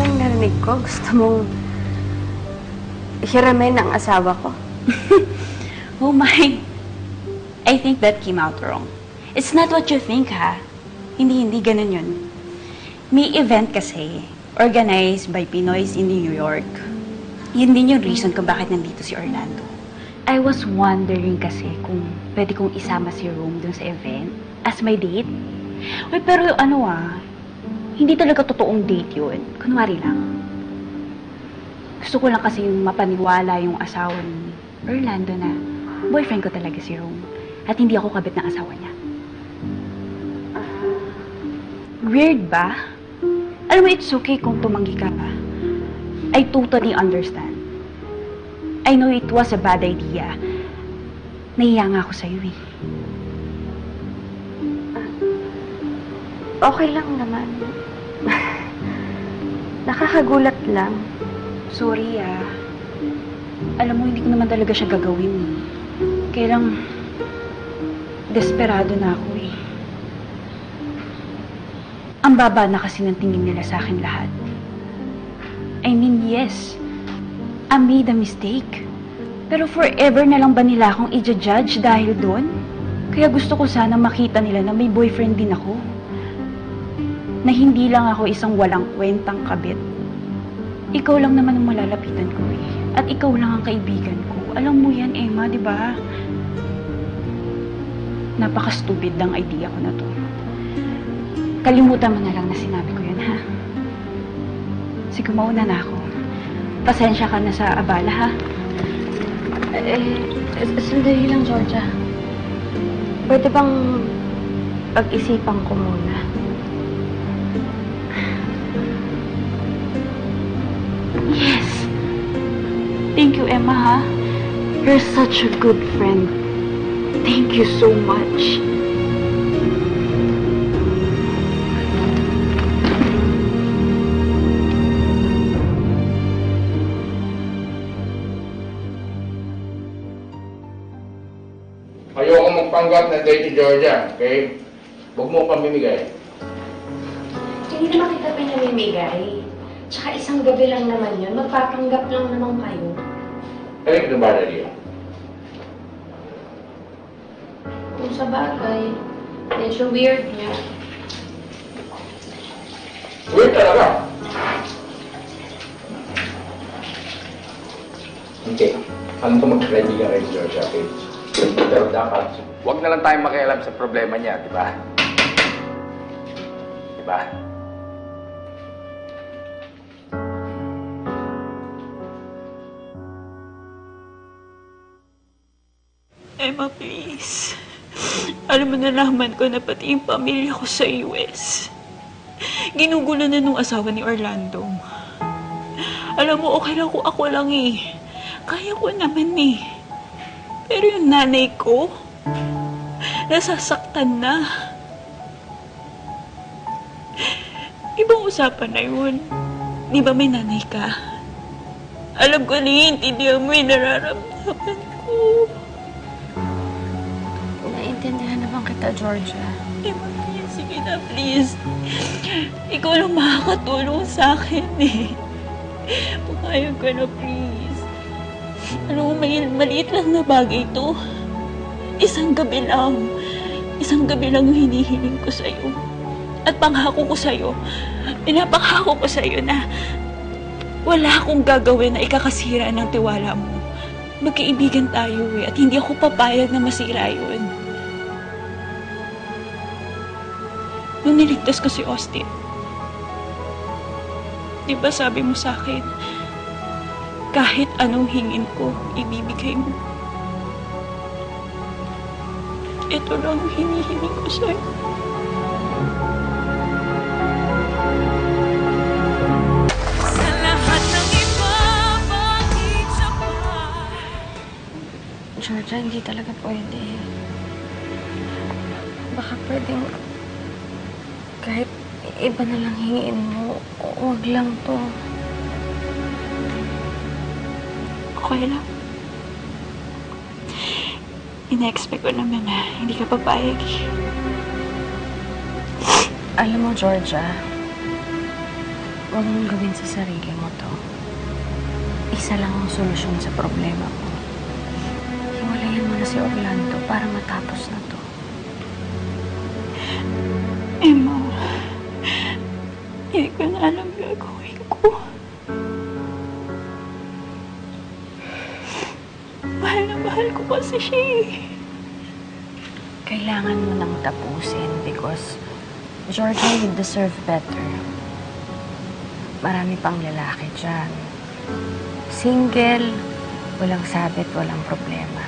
ba yung narinig ko? Gusto mong hiramin ang asawa ko? Oh my. I think that came out wrong. It's not what you think, ha? Hindi ganun yun. May event kasi, organized by Pinoys in New York. Yun din yung reason kung bakit nandito si Orlando. I was wondering kasi kung pwede kong isama si Rome dun sa event as my date. Uy, pero hindi talaga totoong date yun. Kunwari lang. Gusto ko lang kasi yung mapaniwala yung asawa ni Orlando na boyfriend ko talaga si Rome. At hindi ako kabit ng asawa niya. Weird ba? Alam mo, it's okay kung tumanggi ka pa. I totally understand. I know it was a bad idea. Nahiya nga ako sa'yo eh. Okay lang naman. Nakakagulat lang. Sorry Alam mo, hindi ko naman talaga siya gagawin eh. Kaya lang, desperado na ako eh. Ang baba na kasi ng tingin nila sa akin lahat. I mean, yes, I made a mistake. Pero forever na lang ba nila akong i-judge dahil doon? Kaya gusto ko sana makita nila na may boyfriend din ako. Na hindi lang ako isang walang kwentang kabit. Ikaw lang naman ang malalapitan ko eh. At ikaw lang ang kaibigan ko. Alam mo yan, Emma, di ba? Napaka-stupid ng idea ko na to. Kalimutan mo na lang na sinabi ko yun, ha? Sige, mauna na ako. Pasensya ka na sa abala, ha? Sandali lang, Georgia. Pwede bang pag-isipan ko muna? Yes! Thank you, Emma, ha? You're such a good friend. Thank you so much. Ayoko magpanggap na date ni Georgia, okay? Huwag mo pamimigay. Hindi naman kita pinamimigay. Tsaka isang gabi lang naman yun. Magpapanggap lang naman kayo. Kaya ito ba na riyo? Kung sa bagay, medyo weird niya. Weird talaga. Okay. Alam ko mag-kaibigan kayo ni Georgia, okay? Pero dapat, huwag na lang tayong makialam sa problema niya, di ba? Di ba? Emma, please. Alam mo, nalaman ko na pati yung pamilya ko sa US. Ginugulo na nung asawa ni Orlando. Alam mo, okay lang kung ako lang eh. Kaya ko naman eh. Pero yung nanay ko, nasasaktan na. Ibang usapan na yun. Di ba may nanay ka? Alam ko naiintindihan mo yung nararamdaman ko. Naiintindihan naman kita, Georgia. Sige na, please. Ikaw lang makakatulong sa akin eh. Pumahayag ka na, please. Ano, maliit lang na bagay ito. Isang gabi lang yung hinihiling ko sa'yo. At pangako ko sa'yo, pinapangako ko sa'yo na wala akong gagawin na ikakasira ng tiwala mo. Magkaibigan tayo eh, at hindi ako papayag na masira yun. Nung niligtas ko si Austin, di ba sabi mo sa akin, kahit anong hingin ko, ibibigay mo. Ito lang ang hinihiling ko sa'yo. Sa lahat ng iba, bakit siya pa? Georgia, hindi talaga pwede. Baka pwedeng kahit iba na lang hingin mo, huwag lang to. Okay lang. Ina-expect ko naman na hindi ka papayag eh. Alam mo, Georgia, Huwag mong gawin sa sarili mo to. Isa lang ang solusyon sa problema mo. Hiwalayan mo na si Orlando para matapos na to. Emma, hindi ko na alam gagawin ko. Mahal na mahal ko kasi siya eh. Kailangan mo nang tapusin because, Georgia, you deserve better. Marami pang lalaki dyan. Single, walang sabit, walang problema.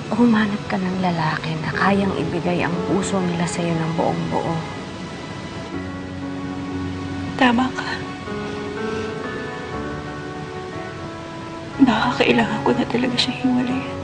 Humanap ka ng lalaki na kayang ibigay ang puso nila sa'yo ng buong buo. Tama ka. Baka kailangan ko na talaga siya hiwalayan.